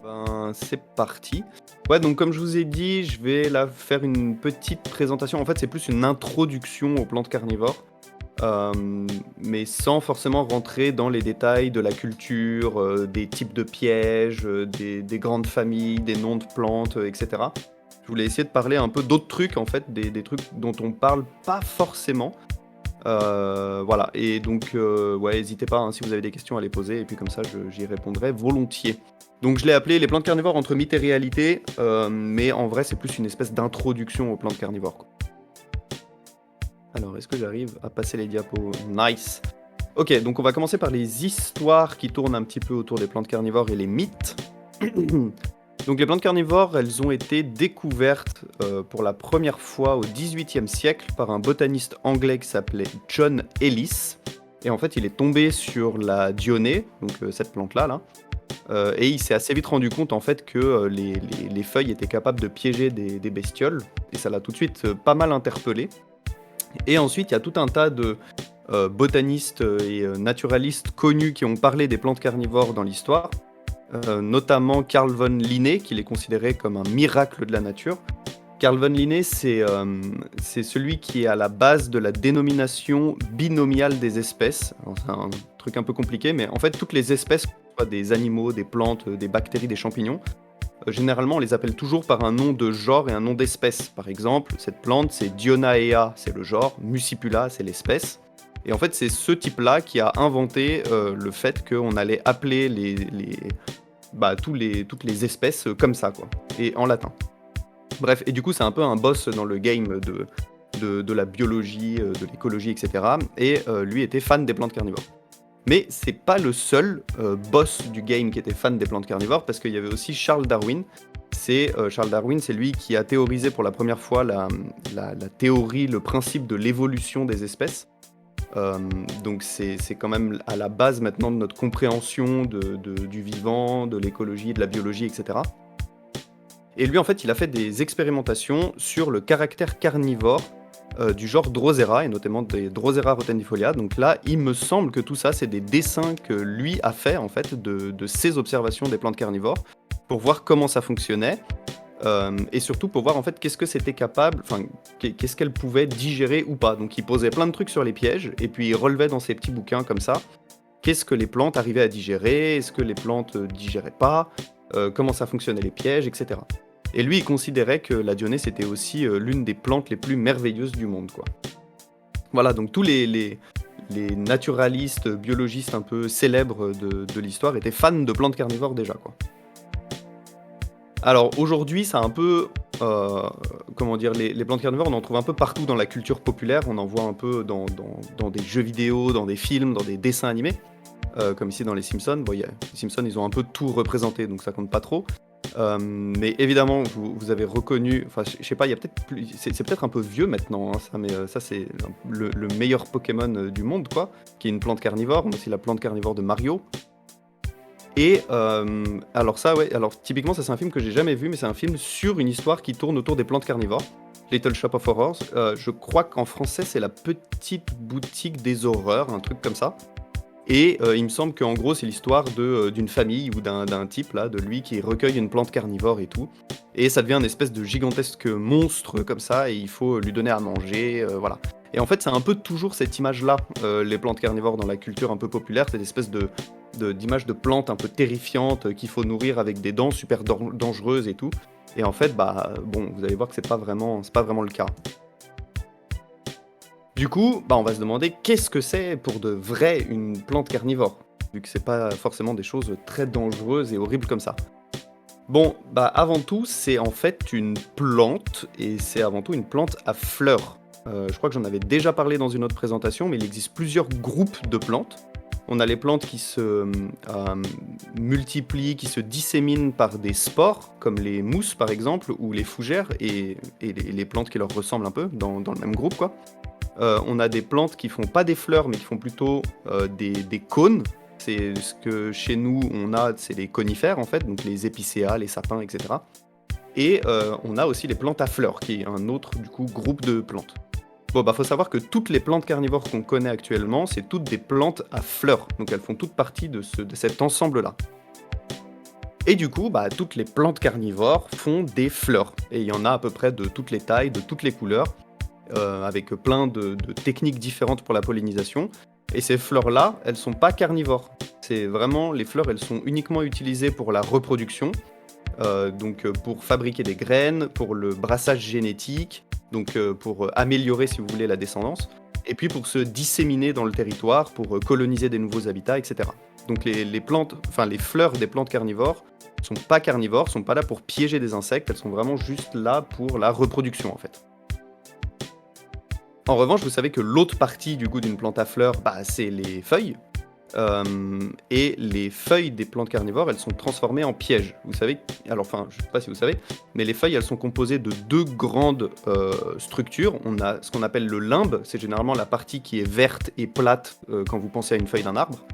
Ben, c'est parti. Ouais, donc comme je vous ai dit, je vais là faire une petite présentation. En fait, c'est plus une introduction aux plantes carnivores, mais sans forcément rentrer dans les détails de la culture, des types de pièges, des grandes familles, des noms de plantes, etc. Je voulais essayer de parler un peu d'autres trucs, en fait, des trucs dont on parle pas forcément. Voilà, et donc, ouais, n'hésitez pas, hein, si vous avez des questions à les poser, et puis comme ça, j'y répondrai volontiers. Donc je l'ai appelé les plantes carnivores entre mythe et réalité, mais en vrai, c'est plus une espèce d'introduction aux plantes carnivores, quoi. Alors, est-ce que j'arrive à passer les diapos? Nice. Ok, donc on va commencer par les histoires qui tournent un petit peu autour des plantes carnivores et les mythes. Donc les plantes carnivores, elles ont été découvertes pour la première fois au XVIIIe siècle par un botaniste anglais qui s'appelait John Ellis. Et en fait, il est tombé sur la dionée, donc cette plante-là, là, et il s'est assez vite rendu compte en fait que les feuilles étaient capables de piéger des bestioles. Et ça l'a tout de suite pas mal interpellé. Et ensuite, il y a tout un tas de botanistes et naturalistes connus qui ont parlé des plantes carnivores dans l'histoire. Notamment Carl von Linné, qu'il est considéré comme un miracle de la nature. Carl von Linné, c'est celui qui est à la base de la dénomination binomiale des espèces. Alors, c'est un truc un peu compliqué, mais en fait, toutes les espèces, que ce soit des animaux, des plantes, des bactéries, des champignons, généralement, on les appelle toujours par un nom de genre et un nom d'espèce. Par exemple, cette plante, c'est Dionaea, c'est le genre, Muscipula, c'est l'espèce. Et en fait, c'est ce type-là qui a inventé le fait qu'on allait appeler toutes les espèces comme ça, quoi, et en latin. Bref, et du coup, c'est un peu un boss dans le game de la biologie, de l'écologie, etc. Et lui était fan des plantes carnivores. Mais c'est pas le seul boss du game qui était fan des plantes carnivores, parce qu'il y avait aussi Charles Darwin. Charles Darwin, c'est lui qui a théorisé pour la première fois la théorie, le principe de l'évolution des espèces. Donc c'est quand même à la base maintenant de notre compréhension du vivant, de l'écologie, de la biologie, etc. Et lui, en fait, il a fait des expérimentations sur le caractère carnivore du genre Drosera, et notamment des Drosera rotendifolia. Donc là, il me semble que tout ça, c'est des dessins que lui a fait, en fait, de ses observations des plantes carnivores, pour voir comment ça fonctionnait, et surtout pour voir, en fait, qu'est-ce que c'était capable, enfin, qu'est-ce qu'elle pouvait digérer ou pas. Donc il posait plein de trucs sur les pièges, et puis il relevait dans ses petits bouquins, comme ça, qu'est-ce que les plantes arrivaient à digérer, est-ce que les plantes digéraient pas, comment ça fonctionnait les pièges, etc. Et lui, il considérait que la dionée, c'était aussi l'une des plantes les plus merveilleuses du monde, quoi. Voilà, donc tous les naturalistes, biologistes un peu célèbres de l'histoire étaient fans de plantes carnivores déjà, quoi. Alors aujourd'hui, c'est un peu... comment dire, les plantes carnivores, on en trouve un peu partout dans la culture populaire, on en voit un peu dans des jeux vidéo, dans des films, dans des dessins animés, comme ici dans les Simpsons. Bon, les Simpsons, ils ont un peu tout représenté, donc ça compte pas trop. Mais évidemment, vous avez reconnu, enfin, je sais pas, il y a peut-être plus, c'est peut-être un peu vieux maintenant, hein, ça, mais ça, c'est le meilleur Pokémon du monde, quoi, qui est une plante carnivore, mais aussi la plante carnivore de Mario. Et alors ça, ouais, alors typiquement, ça c'est un film que j'ai jamais vu, mais c'est un film sur une histoire qui tourne autour des plantes carnivores, Little Shop of Horrors. Je crois qu'en français, c'est la petite boutique des horreurs, un truc comme ça. Et il me semble qu'en gros, c'est l'histoire d'une famille ou d'un type, là, de lui qui recueille une plante carnivore et tout. Et ça devient une espèce de gigantesque monstre comme ça, et il faut lui donner à manger, voilà. Et en fait, c'est un peu toujours cette image-là, les plantes carnivores dans la culture un peu populaire, cette espèce d'image de plantes un peu terrifiantes qu'il faut nourrir avec des dents super dangereuses et tout. Et en fait, bah, bon, vous allez voir que c'est pas vraiment le cas. Du coup, bah, on va se demander qu'est-ce que c'est pour de vrai une plante carnivore, vu que c'est pas forcément des choses très dangereuses et horribles comme ça. Bon, bah avant tout, c'est en fait une plante, et c'est avant tout une plante à fleurs. Je crois que j'en avais déjà parlé dans une autre présentation, mais il existe plusieurs groupes de plantes. On a les plantes qui se multiplient, qui se disséminent par des spores, comme les mousses par exemple, ou les fougères, et les plantes qui leur ressemblent un peu, dans le même groupe, quoi. On a des plantes qui font pas des fleurs, mais qui font plutôt des cônes. C'est ce que chez nous on a, c'est les conifères en fait, donc les épicéas, les sapins, etc. Et on a aussi les plantes à fleurs, qui est un autre du coup groupe de plantes. Bon, bah faut savoir que toutes les plantes carnivores qu'on connaît actuellement, c'est toutes des plantes à fleurs, donc elles font toutes partie de cet ensemble-là. Et du coup, bah, toutes les plantes carnivores font des fleurs et il y en a à peu près de toutes les tailles, de toutes les couleurs, avec plein de techniques différentes pour la pollinisation et ces fleurs-là, elles sont pas carnivores. C'est vraiment les fleurs, elles sont uniquement utilisées pour la reproduction, donc pour fabriquer des graines, pour le brassage génétique, donc pour améliorer, si vous voulez, la descendance et puis pour se disséminer dans le territoire, pour coloniser des nouveaux habitats et cetera. Donc les plantes enfin les fleurs des plantes carnivores sont pas carnivores, sont pas là pour piéger des insectes, elles sont vraiment juste là pour la reproduction, en fait. En revanche, vous savez que l'autre partie du goût d'une plante à fleurs, bah, c'est les feuilles. Et les feuilles des plantes carnivores, elles sont transformées en pièges. Vous savez, alors enfin, je sais pas si vous savez, mais les feuilles, elles sont composées de deux grandes structures. On a ce qu'on appelle le limbe, c'est généralement la partie qui est verte et plate quand vous pensez à une feuille d'un arbre.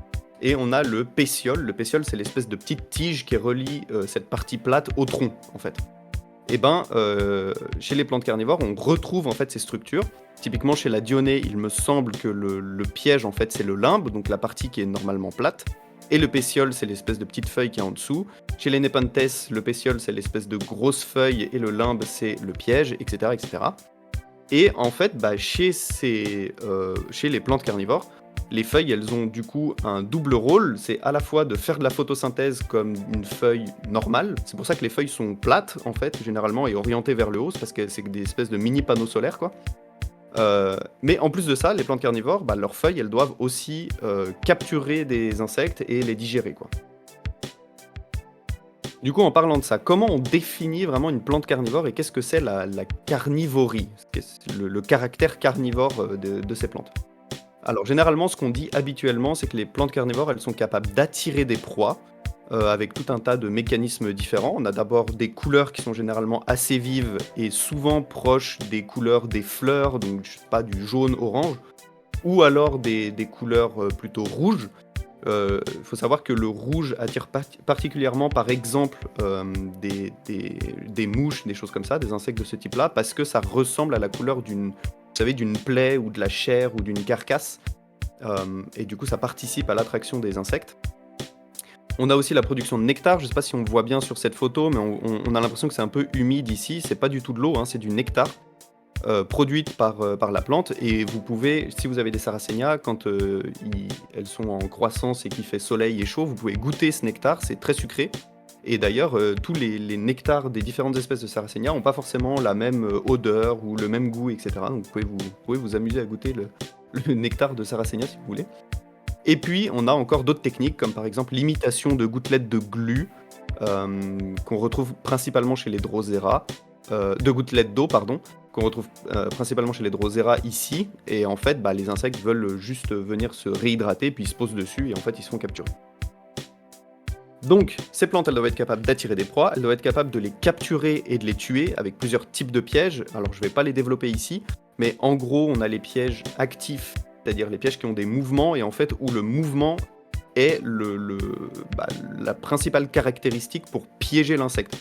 Et on a le pétiole. Le pétiole, c'est l'espèce de petite tige qui relie cette partie plate au tronc, en fait. Et ben, chez les plantes carnivores, on retrouve en fait ces structures. Typiquement chez la dionée, il me semble que le piège en fait c'est le limbe, donc la partie qui est normalement plate. Et le pétiole, c'est l'espèce de petite feuille qui est en dessous. Chez les Nepenthes, le pétiole, c'est l'espèce de grosse feuille et le limbe, c'est le piège, etc. etc. Et en fait, bah, chez les plantes carnivores, les feuilles, elles ont du coup un double rôle. C'est à la fois de faire de la photosynthèse comme une feuille normale. C'est pour ça que les feuilles sont plates, en fait, généralement, et orientées vers le haut. C'est parce que c'est des espèces de mini panneaux solaires, quoi. Mais en plus de ça, les plantes carnivores, bah, leurs feuilles, elles doivent aussi capturer des insectes et les digérer, quoi. Du coup, en parlant de ça, comment on définit vraiment une plante carnivore et qu'est-ce que c'est la carnivorie? Qu'est-ce le caractère carnivore, de ces plantes? Alors généralement, ce qu'on dit habituellement, c'est que les plantes carnivores, elles sont capables d'attirer des proies, avec tout un tas de mécanismes différents. On a d'abord des couleurs qui sont généralement assez vives et souvent proches des couleurs des fleurs, donc je sais pas, du jaune, orange, ou alors des couleurs, plutôt rouges. Il faut savoir que le rouge attire particulièrement, par exemple, des mouches, des choses comme ça, des insectes de ce type-là, parce que ça ressemble à la couleur vous savez, d'une plaie ou de la chair ou d'une carcasse. Et du coup, ça participe à l'attraction des insectes. On a aussi la production de nectar. Je ne sais pas si on voit bien sur cette photo, mais on a l'impression que c'est un peu humide ici. C'est pas du tout de l'eau, hein, c'est du nectar produite par la plante. Et vous pouvez, si vous avez des sarracénias, quand elles sont en croissance et qu'il fait soleil et chaud, vous pouvez goûter ce nectar. C'est très sucré. Et d'ailleurs, tous les nectars des différentes espèces de sarracénia n'ont pas forcément la même odeur ou le même goût, etc. Donc vous pouvez vous amuser à goûter le nectar de sarracénia si vous voulez. Et puis, on a encore d'autres techniques, comme par exemple l'imitation de gouttelettes de glu, qu'on retrouve principalement chez les Drosera, de gouttelettes d'eau, pardon, qu'on retrouve principalement chez les Drosera ici. Et en fait, bah, les insectes veulent juste venir se réhydrater, puis ils se posent dessus et en fait, ils se font capturer. Donc, ces plantes, elles doivent être capables d'attirer des proies, elles doivent être capables de les capturer et de les tuer avec plusieurs types de pièges. Alors, je ne vais pas les développer ici, mais en gros, on a les pièges actifs, c'est-à-dire les pièges qui ont des mouvements, et en fait, où le mouvement est bah, la principale caractéristique pour piéger l'insecte.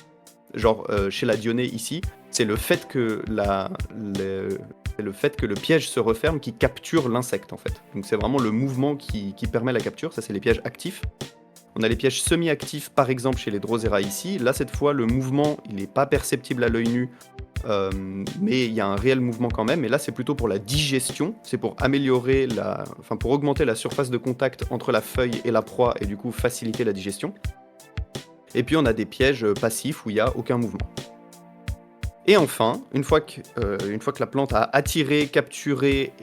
Genre, chez la dionée ici, c'est le fait que c'est le fait que le piège se referme qui capture l'insecte, en fait. Donc, c'est vraiment le mouvement qui permet la capture, ça c'est les pièges actifs. On a les pièges semi-actifs, par exemple, chez les Drosera ici. Là, cette fois, le mouvement, il n'est pas perceptible à l'œil nu, mais il y a un réel mouvement quand même. Et là, c'est plutôt pour la digestion. C'est pour pour augmenter la surface de contact entre la feuille et la proie et du coup faciliter la digestion. Et puis, on a des pièges passifs où il n'y a aucun mouvement. Et enfin, une fois que la plante a attiré, capturé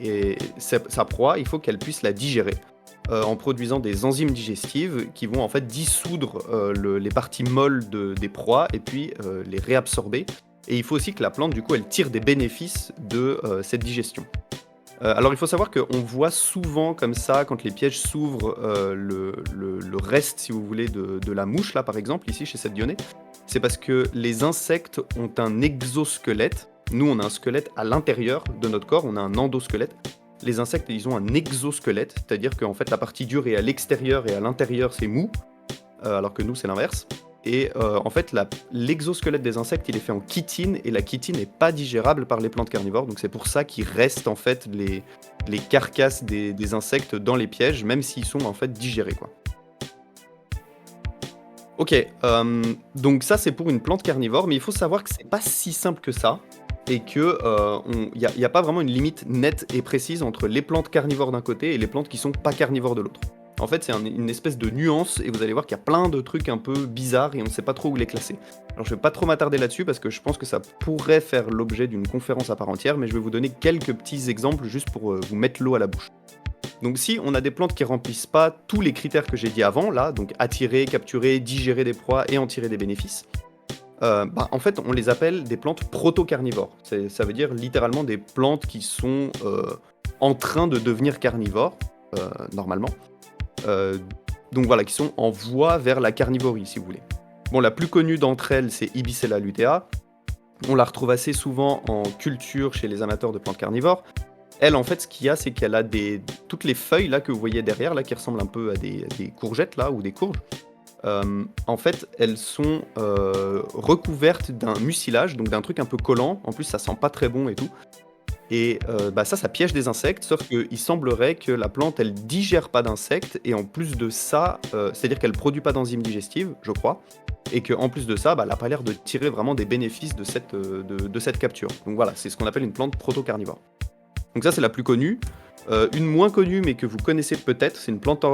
sa proie, il faut qu'elle puisse la digérer. En produisant des enzymes digestives qui vont en fait dissoudre les parties molles des proies et puis les réabsorber. Et il faut aussi que la plante, du coup, elle tire des bénéfices de cette digestion. Alors il faut savoir qu'on voit souvent comme ça, quand les pièges s'ouvrent, le reste, si vous voulez, de la mouche, là par exemple, ici chez cette dionée. C'est parce que les insectes ont un exosquelette. Nous, on a un squelette à l'intérieur de notre corps, on a un endosquelette. Les insectes, ils ont un exosquelette, c'est-à-dire qu'en fait la partie dure est à l'extérieur et à l'intérieur c'est mou, alors que nous c'est l'inverse. Et en fait l'exosquelette des insectes il est fait en chitine et la chitine n'est pas digérable par les plantes carnivores, donc c'est pour ça qu'il reste en fait les carcasses des insectes dans les pièges, même s'ils sont en fait digérés, quoi. OK, donc ça, c'est pour une plante carnivore, mais il faut savoir que c'est pas si simple que ça et que, il y a pas vraiment une limite nette et précise entre les plantes carnivores d'un côté et les plantes qui sont pas carnivores de l'autre. En fait, c'est une espèce de nuance et vous allez voir qu'il y a plein de trucs un peu bizarres et on ne sait pas trop où les classer. Alors je vais pas trop m'attarder là-dessus parce que je pense que ça pourrait faire l'objet d'une conférence à part entière, mais je vais vous donner quelques petits exemples juste pour, vous mettre l'eau à la bouche. Donc si on a des plantes qui remplissent pas tous les critères que j'ai dit avant, là, donc attirer, capturer, digérer des proies et en tirer des bénéfices, bah, en fait, on les appelle des plantes proto-carnivores. Ça veut dire littéralement des plantes qui sont en train de devenir carnivores, normalement. Euh, donc voilà, qui sont en voie vers la carnivorie, si vous voulez. Bon, la plus connue d'entre elles, c'est Ibicella lutea. On la retrouve assez souvent en culture chez les amateurs de plantes carnivores. Elle, en fait, ce qu'il y a, c'est qu'elle a toutes les feuilles là que vous voyez derrière, là, qui ressemblent un peu à des courgettes là ou des courges. En fait, elles sont recouvertes d'un mucilage, donc d'un truc un peu collant. En plus, ça sent pas très bon et tout. Et bah, ça piège des insectes, sauf qu'il semblerait que la plante, elle digère pas d'insectes, et en plus de ça, c'est-à-dire qu'elle produit pas d'enzymes digestives, je crois, et qu'en plus de ça, bah, elle a pas l'air de tirer vraiment des bénéfices de cette capture. Donc voilà, c'est ce qu'on appelle une plante protocarnivore. Donc ça, c'est la plus connue. Une moins connue, mais que vous connaissez peut-être, c'est une plante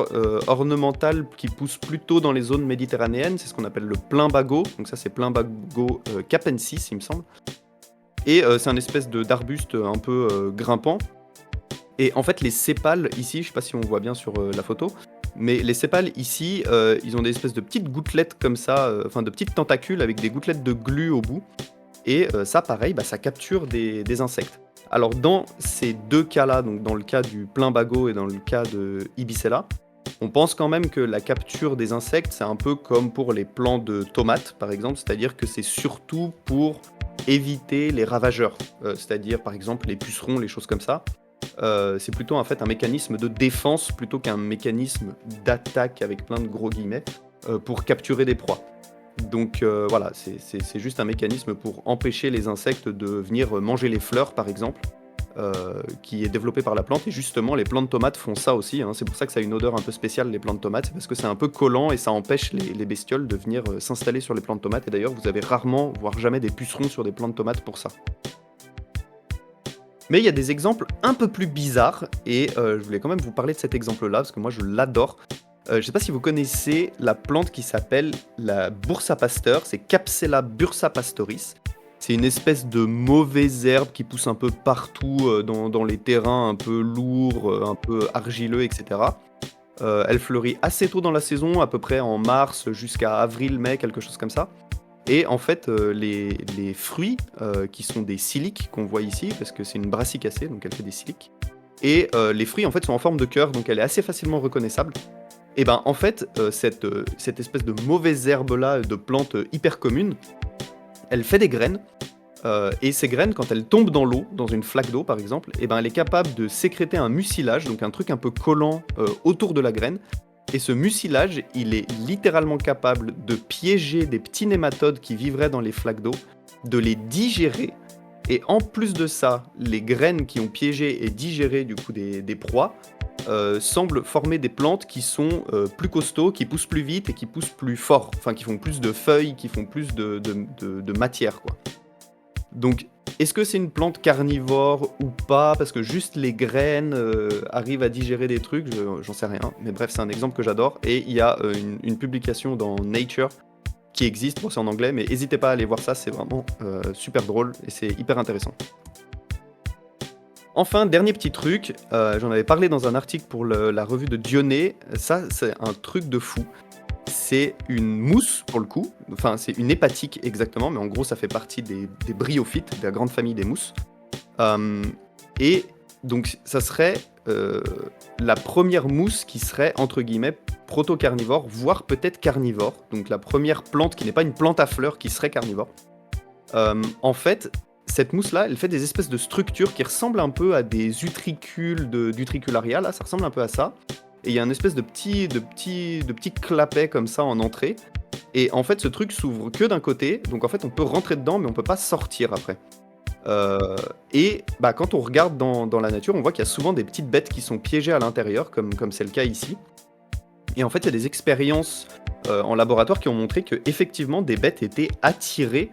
ornementale qui pousse plutôt dans les zones méditerranéennes, c'est ce qu'on appelle le plumbago. Donc ça, c'est plumbago capensis, il me semble. Et c'est un espèce d'arbuste un peu grimpant. Et en fait, les sépales ici, je sais pas si on voit bien sur la photo, mais les sépales ici, ils ont des espèces de petites gouttelettes comme ça, enfin de petites tentacules avec des gouttelettes de glu au bout. Et ça, pareil, bah, ça capture des insectes. Alors dans ces deux cas-là, donc dans le cas du plumbago et dans le cas de Ibicella, on pense quand même que la capture des insectes, c'est un peu comme pour les plants de tomates, par exemple, c'est-à-dire que c'est surtout pour éviter les ravageurs, c'est-à-dire par exemple les pucerons, les choses comme ça. C'est plutôt en fait un mécanisme de défense plutôt qu'un mécanisme d'attaque avec plein de gros guillemets pour capturer des proies. Donc voilà, c'est juste un mécanisme pour empêcher les insectes de venir manger les fleurs, par exemple, qui est développé par la plante. Et justement, les plants de tomates font ça aussi, hein. C'est pour ça que ça a une odeur un peu spéciale, les plants de tomates. C'est parce que c'est un peu collant et ça empêche les bestioles de venir s'installer sur les plants de tomates. Et d'ailleurs, vous avez rarement, voire jamais, des pucerons sur des plants de tomates pour ça. Mais il y a des exemples un peu plus bizarres, et je voulais quand même vous parler de cet exemple-là, parce que moi je l'adore. Je sais pas si vous connaissez la plante qui s'appelle la Bursa pasteur, c'est Capsella bursa pastoris. C'est une espèce de mauvaise herbe qui pousse un peu partout dans les terrains un peu lourds, un peu argileux, etc. Elle fleurit assez tôt dans la saison, à peu près en mars jusqu'à avril-mai, quelque chose comme ça. Et en fait, les fruits, qui sont des siliques qu'on voit ici, parce que c'est une brassicacée, donc elle fait des siliques. Et les fruits, en fait, sont en forme de cœur, donc elle est assez facilement reconnaissable. Et ben, en fait, cette espèce de mauvaise herbe-là, de plante hyper commune, elle fait des graines. Et ces graines, quand elles tombent dans l'eau, dans une flaque d'eau par exemple, et ben, elle est capable de sécréter un mucilage, donc un truc un peu collant autour de la graine. Et ce mucilage, il est littéralement capable de piéger des petits nématodes qui vivraient dans les flaques d'eau, de les digérer, et en plus de ça, les graines qui ont piégé et digéré du coup des proies semblent former des plantes qui sont plus costauds, qui poussent plus vite et qui poussent plus fort, enfin qui font plus de feuilles, qui font plus de matière, quoi. Donc, est-ce que c'est une plante carnivore ou pas? Parce que juste les graines arrivent à digérer des trucs, j'en sais rien. Mais bref, c'est un exemple que j'adore. Et il y a une publication dans Nature qui existe, bon c'est en anglais, mais n'hésitez pas à aller voir ça, c'est vraiment super drôle et c'est hyper intéressant. Enfin, dernier petit truc, j'en avais parlé dans un article pour la revue de Dionée, ça c'est un truc de fou. C'est une mousse pour le coup, enfin c'est une hépatique exactement, mais en gros ça fait partie des bryophytes, de la grande famille des mousses. Euh, et donc ça serait la première mousse qui serait entre guillemets proto-carnivore, voire peut-être carnivore. Donc la première plante qui n'est pas une plante à fleurs qui serait carnivore. En fait, cette mousse-là, elle fait des espèces de structures qui ressemblent un peu à des utricules d'utricularia, là, ça ressemble un peu à ça. Et il y a une espèce de petit clapet comme ça en entrée. Et en fait, ce truc s'ouvre que d'un côté, donc en fait, on peut rentrer dedans, mais on peut pas sortir après. Et bah, quand on regarde dans la nature, on voit qu'il y a souvent des petites bêtes qui sont piégées à l'intérieur, comme c'est le cas ici. Et en fait, il y a des expériences, en laboratoire qui ont montré que effectivement des bêtes étaient attirées,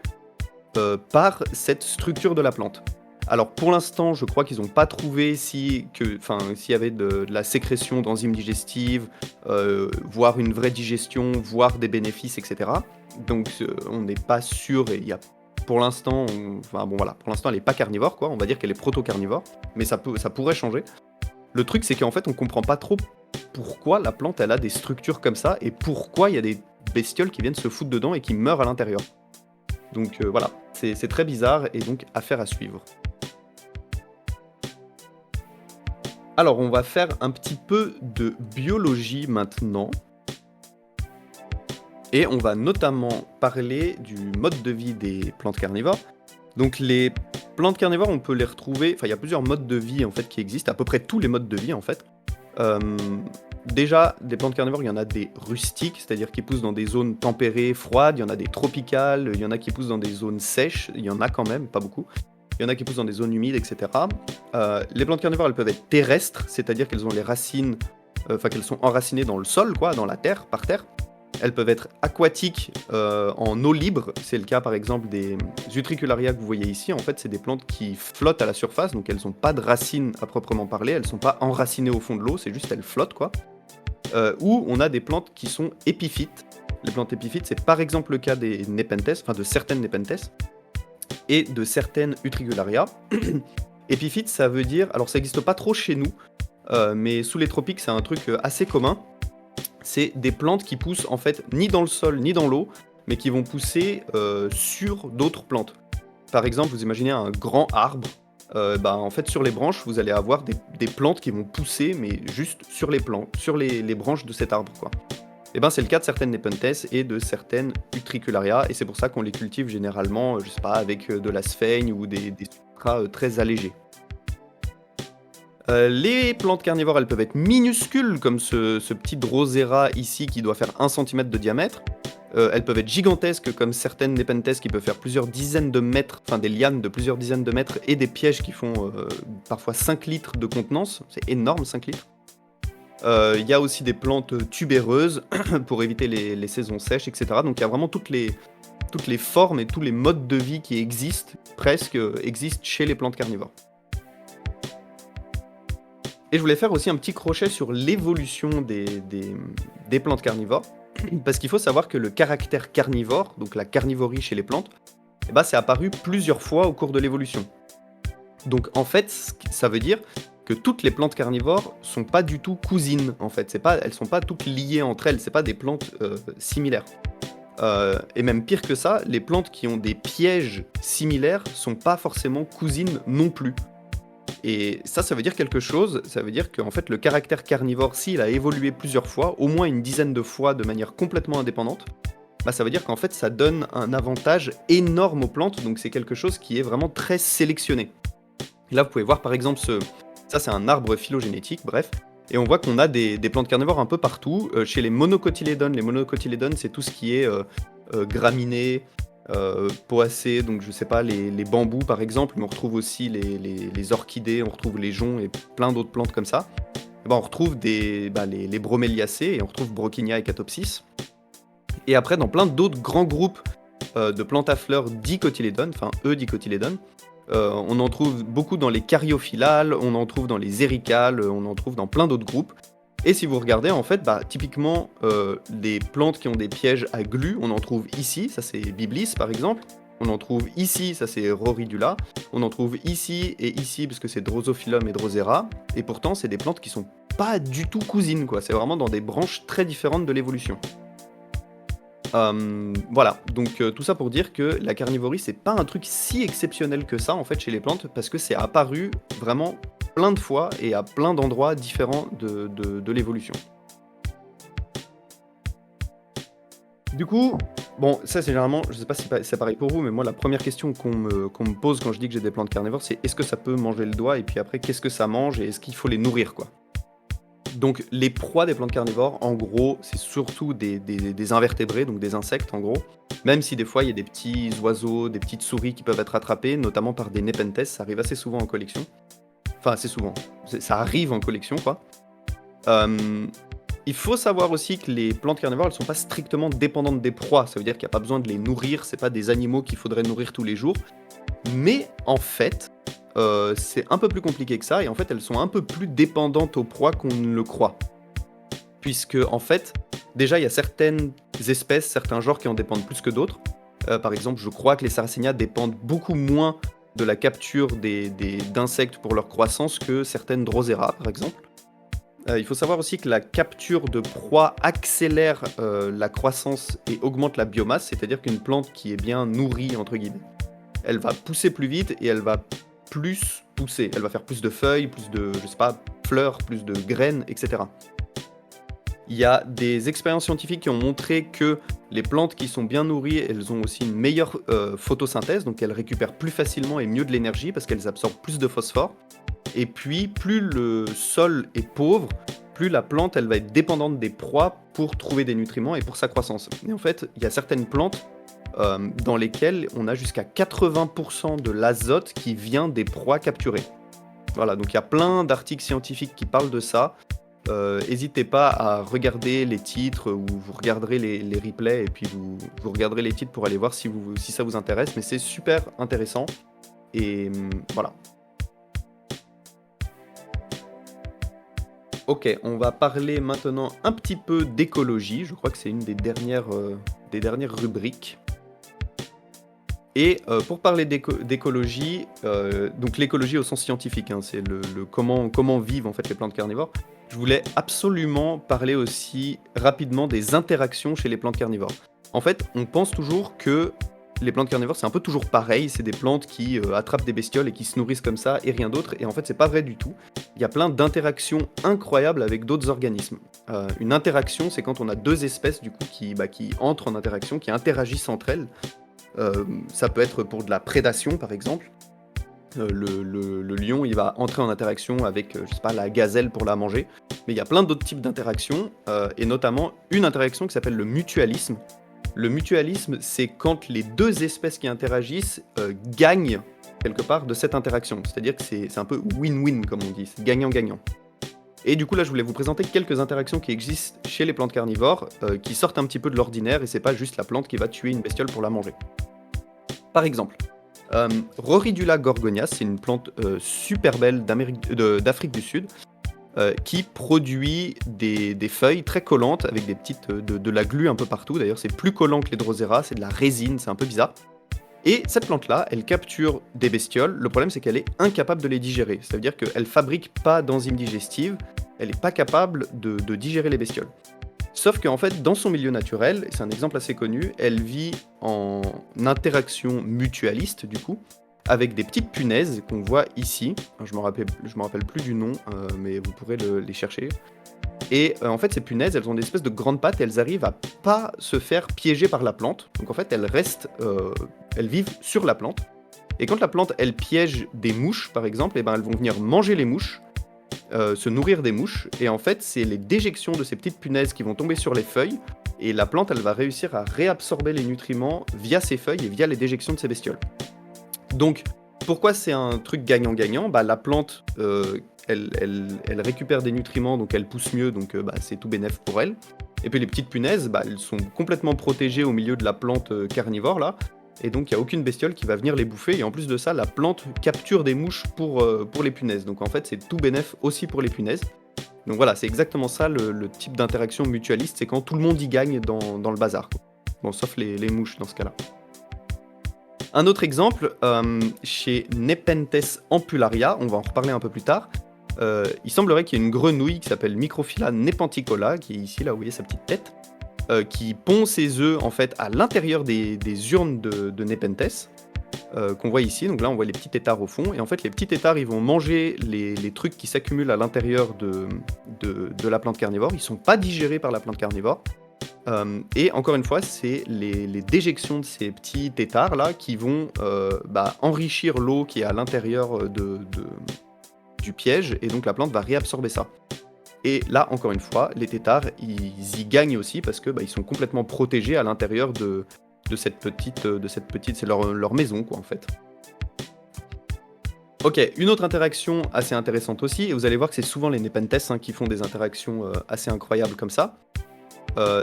par cette structure de la plante. Alors pour l'instant, je crois qu'ils n'ont pas trouvé s'il y avait de la sécrétion d'enzymes digestives, voire une vraie digestion, voire des bénéfices et cetera. Donc on n'est pas sûr et il y a pour l'instant, enfin bon voilà, pour l'instant elle est pas carnivore quoi, on va dire qu'elle est proto-carnivore, mais ça pourrait changer. Le truc c'est qu'en fait on comprend pas trop pourquoi la plante elle a des structures comme ça et pourquoi il y a des bestioles qui viennent se foutre dedans et qui meurent à l'intérieur. Donc voilà, c'est très bizarre et donc affaire à suivre. Alors, on va faire un petit peu de biologie maintenant et on va notamment parler du mode de vie des plantes carnivores. Donc les plantes carnivores, on peut les retrouver il y a plusieurs modes de vie, en fait, qui existent, à peu près tous les modes de vie, en fait. Déjà, des plantes carnivores, il y en a des rustiques, c'est-à-dire qui poussent dans des zones tempérées, froides, il y en a des tropicales, il y en a qui poussent dans des zones sèches, il y en a quand même, pas beaucoup. Il y en a qui poussent dans des zones humides, etc. Les plantes carnivores, elles peuvent être terrestres, c'est-à-dire qu'elles ont les racines, qu'elles sont enracinées dans le sol, quoi, dans la terre, par terre. Elles peuvent être aquatiques, en eau libre. C'est le cas, par exemple, des Utricularia que vous voyez ici. En fait, c'est des plantes qui flottent à la surface, donc elles n'ont pas de racines à proprement parler. Elles ne sont pas enracinées au fond de l'eau, c'est juste elles flottent, quoi. Ou on a des plantes qui sont épiphytes. Les plantes épiphytes, c'est par exemple le cas des Nepenthes, enfin de certaines Nepenthes et de certaines Utricularia. Épiphyte, ça veut dire, alors ça n'existe pas trop chez nous, mais sous les tropiques, c'est un truc assez commun. C'est des plantes qui poussent en fait ni dans le sol ni dans l'eau, mais qui vont pousser sur d'autres plantes. Par exemple, vous imaginez un grand arbre, en fait sur les branches, vous allez avoir des plantes qui vont pousser, mais juste sur les branches de cet arbre, quoi. Et c'est le cas de certaines Nepenthes et de certaines Utricularia, et c'est pour ça qu'on les cultive généralement, je sais pas, avec de la sphaigne ou des substrats très allégés. Les plantes carnivores, elles peuvent être minuscules, comme ce petit Drosera ici qui doit faire 1 centimètre de diamètre. Elles peuvent être gigantesques, comme certaines Nepenthes qui peuvent faire plusieurs dizaines de mètres, enfin des lianes de plusieurs dizaines de mètres, et des pièges qui font parfois 5 litres de contenance. C'est énorme, 5 litres. Il y a aussi des plantes tubéreuses pour éviter les saisons sèches, etc. Donc il y a vraiment toutes les formes et tous les modes de vie qui existent, presque, existent chez les plantes carnivores. Et je voulais faire aussi un petit crochet sur l'évolution des plantes carnivores, parce qu'il faut savoir que le caractère carnivore, donc la carnivorie chez les plantes, c'est apparu plusieurs fois au cours de l'évolution. Donc en fait, ça veut dire que toutes les plantes carnivores sont pas du tout cousines, en fait. Elles sont pas toutes liées entre elles, c'est pas des plantes similaires. Et même pire que ça, les plantes qui ont des pièges similaires sont pas forcément cousines non plus. Et ça veut dire quelque chose, ça veut dire qu'en fait le caractère carnivore, s'il a évolué plusieurs fois, au moins une dizaine de fois de manière complètement indépendante, ça veut dire qu'en fait ça donne un avantage énorme aux plantes, donc c'est quelque chose qui est vraiment très sélectionné. Là vous pouvez voir par exemple ça c'est un arbre phylogénétique, bref, et on voit qu'on a des plantes carnivores un peu partout. Chez les monocotylédones c'est tout ce qui est graminées, poacées, donc je sais pas, les bambous par exemple, mais on retrouve aussi les orchidées, on retrouve les joncs et plein d'autres plantes comme ça. On retrouve les broméliacées et on retrouve Brocchinia et Catopsis. Et après, dans plein d'autres grands groupes de plantes à fleurs dicotylédones, enfin eudicotylédones, on en trouve beaucoup dans les caryophyllales, on en trouve dans les éricales, on en trouve dans plein d'autres groupes. Et si vous regardez, en fait, typiquement, les plantes qui ont des pièges à glu, on en trouve ici, ça c'est Biblis par exemple. On en trouve ici, ça c'est Roridula. On en trouve ici et ici, parce que c'est Drosophilum et Drosera. Et pourtant, c'est des plantes qui sont pas du tout cousines, quoi. C'est vraiment dans des branches très différentes de l'évolution. Voilà, donc tout ça pour dire que la carnivorie, c'est pas un truc si exceptionnel que ça, en fait, chez les plantes, parce que c'est apparu vraiment plein de fois et à plein d'endroits différents de l'évolution. Du coup, bon, ça c'est généralement, je sais pas si c'est pareil pour vous, mais moi la première question qu'on me pose quand je dis que j'ai des plantes carnivores, c'est est-ce que ça peut manger le doigt, et puis après qu'est-ce que ça mange et est-ce qu'il faut les nourrir, quoi. Donc les proies des plantes carnivores, en gros, c'est surtout des invertébrés, donc des insectes en gros. Même si des fois il y a des petits oiseaux, des petites souris qui peuvent être attrapées, notamment par des Nepenthes, ça arrive assez souvent en collection. Enfin assez souvent, ça arrive en collection quoi. Il faut savoir aussi que les plantes carnivores, elles sont pas strictement dépendantes des proies. Ça veut dire qu'il y a pas besoin de les nourrir, c'est pas des animaux qu'il faudrait nourrir tous les jours. Mais en fait, c'est un peu plus compliqué que ça et en fait, elles sont un peu plus dépendantes aux proies qu'on ne le croit. Puisque en fait, déjà, il y a certaines espèces, certains genres qui en dépendent plus que d'autres. Par exemple, je crois que les Sarracenia dépendent beaucoup moins de la capture d'insectes pour leur croissance que certaines Drosera, par exemple. Il faut savoir aussi que la capture de proies accélère la croissance et augmente la biomasse, c'est-à-dire qu'une plante qui est bien nourrie, entre guillemets, elle va pousser plus vite et elle va plus pousser. Elle va faire plus de feuilles, plus de, je sais pas, fleurs, plus de graines, etc. Il y a des expériences scientifiques qui ont montré que les plantes qui sont bien nourries, elles ont aussi une meilleure photosynthèse, donc elles récupèrent plus facilement et mieux de l'énergie parce qu'elles absorbent plus de phosphore. Et puis, plus le sol est pauvre, plus la plante elle va être dépendante des proies pour trouver des nutriments et pour sa croissance. Et en fait, il y a certaines plantes dans lesquelles on a jusqu'à 80% de l'azote qui vient des proies capturées. Voilà, donc il y a plein d'articles scientifiques qui parlent de ça. N'hésitez pas à regarder les titres ou vous regarderez les replays et puis vous regarderez les titres pour aller voir si ça vous intéresse. Mais c'est super intéressant. Et voilà. Ok, on va parler maintenant un petit peu d'écologie. Je crois que c'est une des dernières rubriques. Et pour parler d'écologie, donc l'écologie au sens scientifique, hein, c'est le comment vivent en fait les plantes carnivores. Je voulais absolument parler aussi rapidement des interactions chez les plantes carnivores. En fait, on pense toujours que les plantes carnivores, c'est un peu toujours pareil, c'est des plantes qui attrapent des bestioles et qui se nourrissent comme ça et rien d'autre, et en fait c'est pas vrai du tout. Il y a plein d'interactions incroyables avec d'autres organismes. Une interaction, c'est quand on a deux espèces du coup qui entrent en interaction, qui interagissent entre elles. Ça peut être pour de la prédation par exemple. Le lion, il va entrer en interaction avec, je sais pas, la gazelle pour la manger. Mais il y a plein d'autres types d'interactions, et notamment une interaction qui s'appelle le mutualisme. Le mutualisme, c'est quand les deux espèces qui interagissent gagnent quelque part de cette interaction. C'est-à-dire que c'est un peu win-win, comme on dit, c'est gagnant-gagnant. Et du coup, là, je voulais vous présenter quelques interactions qui existent chez les plantes carnivores, qui sortent un petit peu de l'ordinaire, et c'est pas juste la plante qui va tuer une bestiole pour la manger. Par exemple, Rhoridula gorgonia, c'est une plante super belle d'Afrique du Sud, qui produit des feuilles très collantes avec des petites de la glu un peu partout. D'ailleurs, c'est plus collant que les Drosera, c'est de la résine, c'est un peu bizarre. Et cette plante-là, elle capture des bestioles. Le problème, c'est qu'elle est incapable de les digérer. Ça veut dire qu'elle fabrique pas d'enzymes digestives, elle n'est pas capable de digérer les bestioles. Sauf qu'en fait, dans son milieu naturel, et c'est un exemple assez connu, elle vit en interaction mutualiste, du coup, avec des petites punaises qu'on voit ici. Je me rappelle plus du nom, mais vous pourrez les chercher. Et en fait, ces punaises, elles ont des espèces de grandes pattes et elles arrivent à pas se faire piéger par la plante. Donc en fait, elles vivent sur la plante. Et quand la plante, elle piège des mouches, par exemple, et ben elles vont venir manger les mouches, se nourrir des mouches. Et en fait, c'est les déjections de ces petites punaises qui vont tomber sur les feuilles. Et la plante, elle va réussir à réabsorber les nutriments via ces feuilles et via les déjections de ces bestioles. Donc, pourquoi c'est un truc gagnant-gagnant ? La plante, elle récupère des nutriments, donc elle pousse mieux, donc c'est tout bénef pour elle. Et puis les petites punaises, elles sont complètement protégées au milieu de la plante carnivore, là. Et donc il n'y a aucune bestiole qui va venir les bouffer. Et en plus de ça, la plante capture des mouches pour les punaises. Donc en fait, c'est tout bénef aussi pour les punaises. Donc voilà, c'est exactement ça le type d'interaction mutualiste, c'est quand tout le monde y gagne dans le bazar, quoi. Bon, sauf les mouches dans ce cas-là. Un autre exemple, chez Nepenthes ampularia, on va en reparler un peu plus tard, il semblerait qu'il y ait une grenouille qui s'appelle Microphylla nepenthicola, qui est ici, là vous voyez sa petite tête, qui pond ses œufs en fait à l'intérieur des urnes de Nepenthes, qu'on voit ici. Donc là on voit les petits têtards au fond, et en fait les petits têtards ils vont manger les trucs qui s'accumulent à l'intérieur de la plante carnivore. Ils sont pas digérés par la plante carnivore. Et encore une fois, c'est les déjections de ces petits têtards là qui vont enrichir l'eau qui est à l'intérieur du piège, et donc la plante va réabsorber ça. Et là, encore une fois, les têtards, ils y gagnent aussi parce que ils sont complètement protégés à l'intérieur de cette petite, c'est leur maison quoi en fait. OK, une autre interaction assez intéressante aussi, et vous allez voir que c'est souvent les Nepenthes, hein, qui font des interactions, assez incroyables comme ça.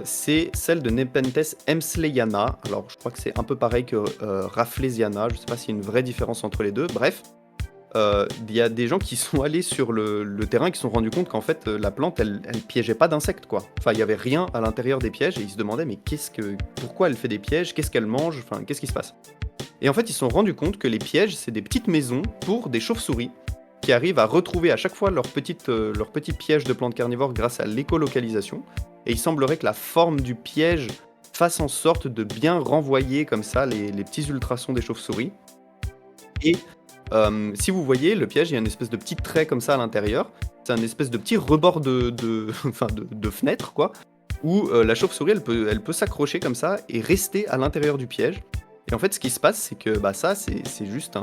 C'est celle de Nepenthes emsleyana. Alors je crois que c'est un peu pareil que, Rafflesiana, je sais pas s'il y a une vraie différence entre les 2. Bref, il y a des gens qui sont allés sur le terrain, qui se sont rendus compte qu'en fait, la plante, elle piégeait pas d'insectes, quoi. Enfin, il y avait rien à l'intérieur des pièges et ils se demandaient: «Mais pourquoi elle fait des pièges? Qu'est-ce qu'elle mange? Enfin, qu'est-ce qui se passe?» Et en fait, ils se sont rendus compte que les pièges, c'est des petites maisons pour des chauves-souris qui arrivent à retrouver à chaque fois leur petit piège de plantes carnivores grâce à l'écolocalisation. Et il semblerait que la forme du piège fasse en sorte de bien renvoyer comme ça les petits ultrasons des chauves-souris. Et si vous voyez le piège, il y a une espèce de petit trait comme ça à l'intérieur. C'est un espèce de petit rebord enfin de fenêtre quoi, où, la chauve-souris elle peut s'accrocher comme ça et rester à l'intérieur du piège. Et en fait, ce qui se passe, c'est que, bah, ça, c'est juste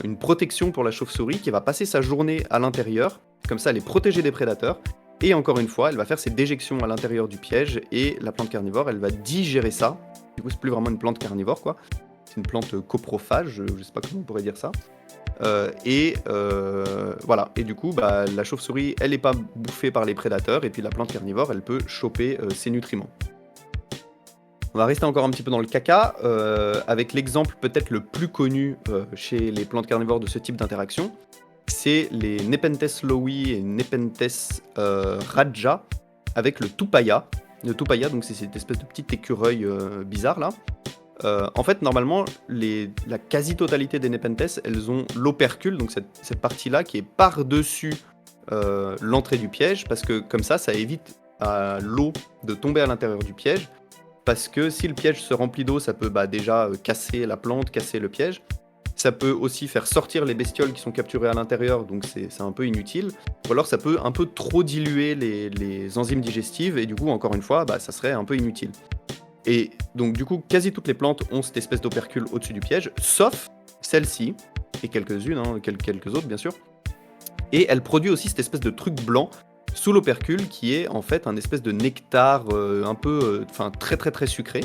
une protection pour la chauve-souris qui va passer sa journée à l'intérieur. Comme ça, elle est protégée des prédateurs. Et encore une fois, elle va faire ses déjections à l'intérieur du piège et la plante carnivore, elle va digérer ça. Du coup, c'est plus vraiment une plante carnivore, quoi. C'est une plante coprophage, je sais pas comment on pourrait dire ça. Voilà. Et du coup, bah, la chauve-souris, elle est pas bouffée par les prédateurs et puis la plante carnivore, elle peut choper ses nutriments. On va rester encore un petit peu dans le caca, avec l'exemple peut-être le plus connu chez les plantes carnivores de ce type d'interaction. C'est les Nepenthes lowi et Nepenthes raja avec le tupaya. Le tupaya, donc c'est cette espèce de petit écureuil bizarre là. En fait, normalement, la quasi-totalité des Nepenthes, elles ont l'opercule, donc cette partie-là qui est par-dessus l'entrée du piège, parce que comme ça évite à l'eau de tomber à l'intérieur du piège. Parce que si le piège se remplit d'eau, ça peut déjà casser la plante, casser le piège. Ça peut aussi faire sortir les bestioles qui sont capturées à l'intérieur, donc c'est un peu inutile. Ou alors ça peut un peu trop diluer les enzymes digestives, et du coup, encore une fois, ça serait un peu inutile. Et donc du coup, quasi toutes les plantes ont cette espèce d'opercule au-dessus du piège, sauf celle-ci, et quelques-unes, hein, quelques autres bien sûr. Et elle produit aussi cette espèce de truc blanc sous l'opercule qui est en fait un espèce de nectar un peu, très très très sucré.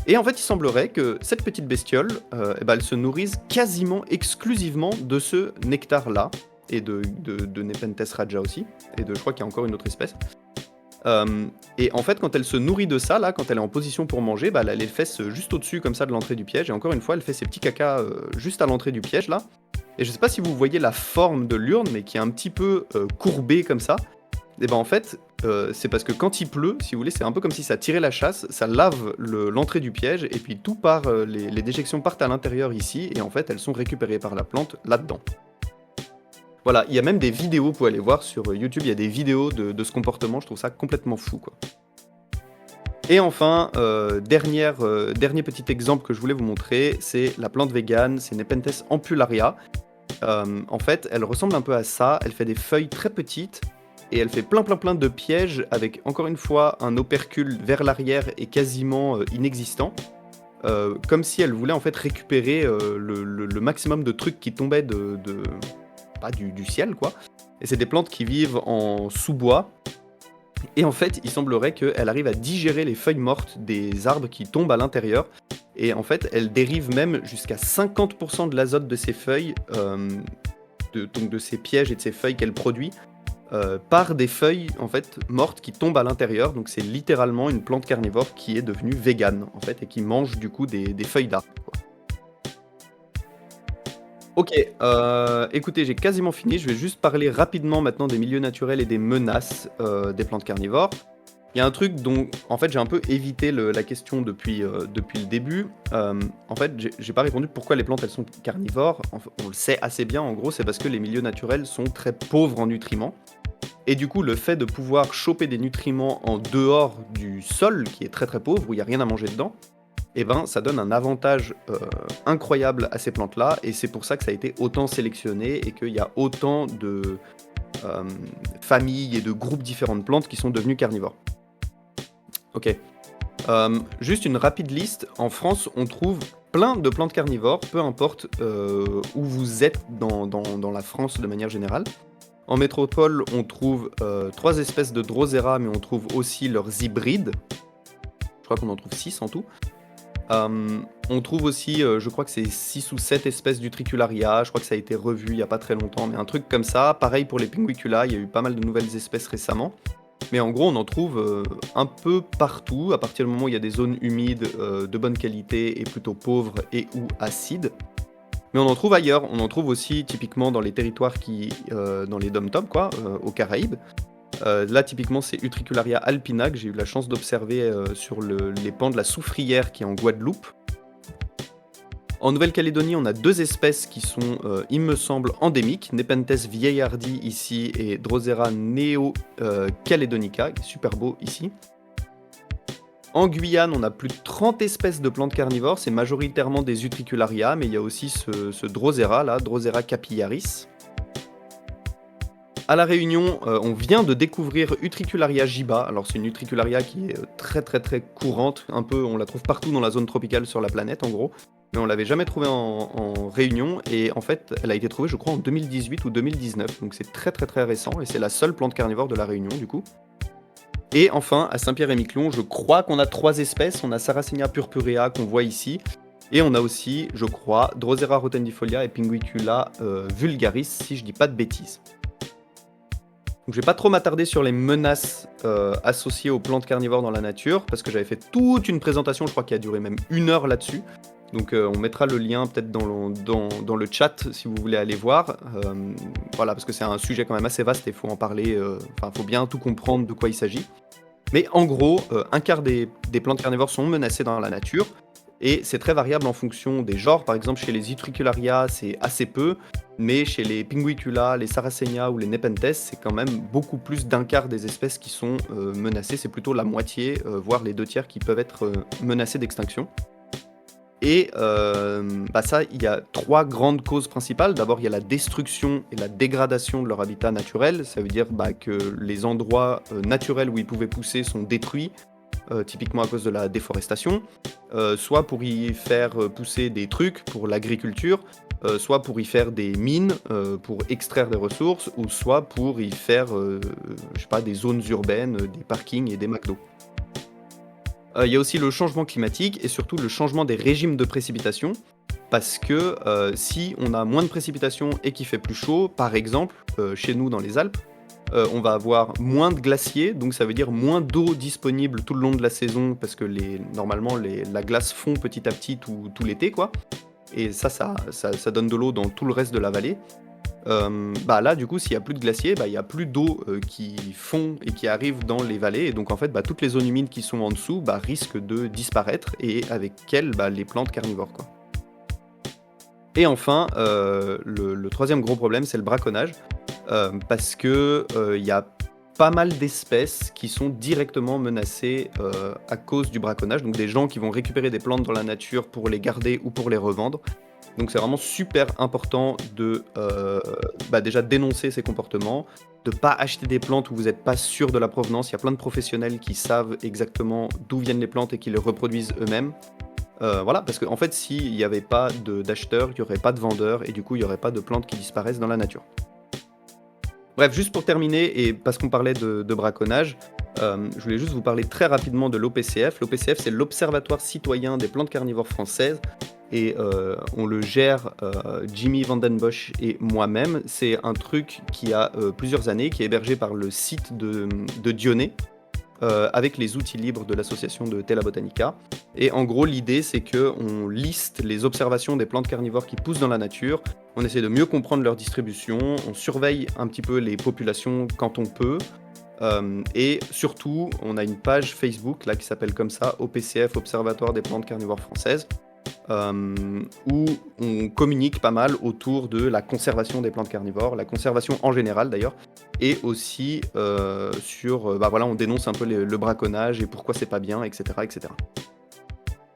Et en fait, il semblerait que cette petite bestiole, elle se nourrisse quasiment exclusivement de ce nectar-là, et de Nepenthes raja aussi, et je crois qu'il y a encore une autre espèce. Et en fait, quand elle se nourrit de ça, là, quand elle est en position pour manger, elle a les fesses juste au-dessus comme ça de l'entrée du piège, et encore une fois, elle fait ses petits cacas juste à l'entrée du piège là. Et je sais pas si vous voyez la forme de l'urne, mais qui est un petit peu courbée comme ça. Et en fait, c'est parce que quand il pleut, si vous voulez, c'est un peu comme si ça tirait la chasse, ça lave l'entrée du piège, et puis tout part, les déjections partent à l'intérieur ici, et en fait, elles sont récupérées par la plante là-dedans. Voilà, il y a même des vidéos, vous pouvez aller voir sur YouTube, il y a des vidéos de ce comportement, je trouve ça complètement fou, quoi. Et enfin, dernier petit exemple que je voulais vous montrer, c'est la plante végane, c'est Nepenthes ampullaria. En fait, elle ressemble un peu à ça, elle fait des feuilles très petites, et elle fait plein de pièges avec, encore une fois, un opercule vers l'arrière et quasiment inexistant. Comme si elle voulait en fait récupérer le maximum de trucs qui tombaient du ciel, quoi. Et c'est des plantes qui vivent en sous-bois. Et en fait, il semblerait qu'elle arrive à digérer les feuilles mortes des arbres qui tombent à l'intérieur. Et en fait, elle dérive même jusqu'à 50% de l'azote de ses feuilles, donc de ses pièges et de ses feuilles qu'elle produit, par des feuilles en fait mortes qui tombent à l'intérieur. Donc c'est littéralement une plante carnivore qui est devenue végane en fait, et qui mange du coup des feuilles d'arbres, quoi. Ok, écoutez, j'ai quasiment fini. Je vais juste parler rapidement maintenant des milieux naturels et des menaces des plantes carnivores. Il y a un truc dont, en fait, j'ai un peu évité la question depuis le début. En fait, j'ai pas répondu pourquoi les plantes elles sont carnivores. On le sait assez bien. En gros, c'est parce que les milieux naturels sont très pauvres en nutriments. Et du coup, le fait de pouvoir choper des nutriments en dehors du sol, qui est très très pauvre, où il n'y a rien à manger dedans, ça donne un avantage incroyable à ces plantes-là, et c'est pour ça que ça a été autant sélectionné, et qu'il y a autant de familles et de groupes différents de plantes qui sont devenues carnivores. Ok. Juste une rapide liste. En France, on trouve plein de plantes carnivores, peu importe où vous êtes dans la France de manière générale. En métropole, on trouve 3 espèces de Drosera, mais on trouve aussi leurs hybrides. Je crois qu'on en trouve 6 en tout. On trouve aussi, je crois que c'est 6 ou 7 espèces d'Utricularia, je crois que ça a été revu il y a pas très longtemps, mais un truc comme ça. Pareil pour les Pinguicula, il y a eu pas mal de nouvelles espèces récemment. Mais en gros, on en trouve, un peu partout, à partir du moment où il y a des zones humides, de bonne qualité et plutôt pauvres et ou acides. Mais on en trouve ailleurs, on en trouve aussi typiquement dans les territoires dans les DOM-TOM quoi, aux Caraïbes. Là typiquement c'est Utricularia alpina que j'ai eu la chance d'observer, sur les pans de la Soufrière qui est en Guadeloupe. En Nouvelle-Calédonie, on a 2 espèces qui sont, il me semble, endémiques. Nepenthes vieillardi ici et Drosera caledonica, qui est super beau ici. En Guyane, on a plus de 30 espèces de plantes carnivores, c'est majoritairement des Utricularia, mais il y a aussi ce Drosera là, Drosera capillaris. À La Réunion, on vient de découvrir Utricularia giba. Alors c'est une Utricularia qui est, très, très, très courante, un peu on la trouve partout dans la zone tropicale sur la planète en gros, mais on l'avait jamais trouvée en Réunion et en fait, elle a été trouvée je crois en 2018 ou 2019, donc c'est très, très, très récent et c'est la seule plante carnivore de La Réunion du coup. Et enfin, à Saint-Pierre-et-Miquelon, je crois qu'on a 3 espèces. On a Sarracenia purpurea qu'on voit ici et on a aussi, je crois, Drosera rotendifolia et Pinguicula, vulgaris, si je dis pas de bêtises. Donc je vais pas trop m'attarder sur les menaces, associées aux plantes carnivores dans la nature, parce que j'avais fait toute une présentation, je crois qui a duré même 1 heure là-dessus. Donc on mettra le lien peut-être dans le chat si vous voulez aller voir. Voilà, parce que c'est un sujet quand même assez vaste et il faut en parler, enfin faut bien tout comprendre de quoi il s'agit. Mais en gros, un quart des plantes carnivores sont menacées dans la nature et c'est très variable en fonction des genres. Par exemple, chez les Utricularia, c'est assez peu, mais chez les Pinguicula, les Sarracenia ou les Nepenthes, c'est quand même beaucoup plus d'un quart des espèces qui sont menacées. C'est plutôt la moitié, voire les 2 tiers qui peuvent être menacées d'extinction. Et ça, il y a 3 grandes causes principales. D'abord, il y a la destruction et la dégradation de leur habitat naturel. Ça veut dire que les endroits naturels où ils pouvaient pousser sont détruits, typiquement à cause de la déforestation, soit pour y faire pousser des trucs pour l'agriculture, soit pour y faire des mines, pour extraire des ressources, ou soit pour y faire, je sais pas, des zones urbaines, des parkings et des McDo. Il y a aussi le changement climatique et surtout le changement des régimes de précipitation. Parce que si on a moins de précipitations et qu'il fait plus chaud, par exemple, chez nous dans les Alpes, on va avoir moins de glaciers, donc ça veut dire moins d'eau disponible tout le long de la saison, parce que normalement la glace fond petit à petit tout l'été, quoi. Et ça donne de l'eau dans tout le reste de la vallée. Là, du coup, s'il y a plus de glaciers, il y a plus d'eau qui fond et qui arrive dans les vallées. Et donc, en fait, toutes les zones humides qui sont en dessous risquent de disparaître et avec elles, les plantes carnivores, quoi. Et enfin, le troisième gros problème, c'est le braconnage. Parce que il y a pas mal d'espèces qui sont directement menacées à cause du braconnage. Donc, des gens qui vont récupérer des plantes dans la nature pour les garder ou pour les revendre. Donc c'est vraiment super important de déjà dénoncer ces comportements, de pas acheter des plantes où vous n'êtes pas sûr de la provenance. Il y a plein de professionnels qui savent exactement d'où viennent les plantes et qui les reproduisent eux-mêmes. Voilà, parce qu'en fait, s'il n'y avait pas d'acheteurs, il n'y aurait pas de vendeurs et du coup, il n'y aurait pas de plantes qui disparaissent dans la nature. Bref, juste pour terminer, et parce qu'on parlait de braconnage, je voulais juste vous parler très rapidement de l'OPCF. L'OPCF, c'est l'Observatoire citoyen des plantes carnivores françaises. Et on le gère, Jimmy Vandenbosch et moi-même. C'est un truc qui a plusieurs années, qui est hébergé par le site de Dionée, avec les outils libres de l'association de Tela Botanica. Et en gros, l'idée, c'est qu'on liste les observations des plantes carnivores qui poussent dans la nature, on essaie de mieux comprendre leur distribution, on surveille un petit peu les populations quand on peut, et surtout, on a une page Facebook là, qui s'appelle comme ça, OPCF, Observatoire des plantes carnivores françaises, où on communique pas mal autour de la conservation des plantes carnivores, la conservation en général d'ailleurs, et aussi on dénonce un peu le braconnage et pourquoi c'est pas bien, etc., etc.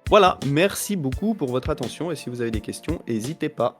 Voilà, merci beaucoup pour votre attention et si vous avez des questions, n'hésitez pas.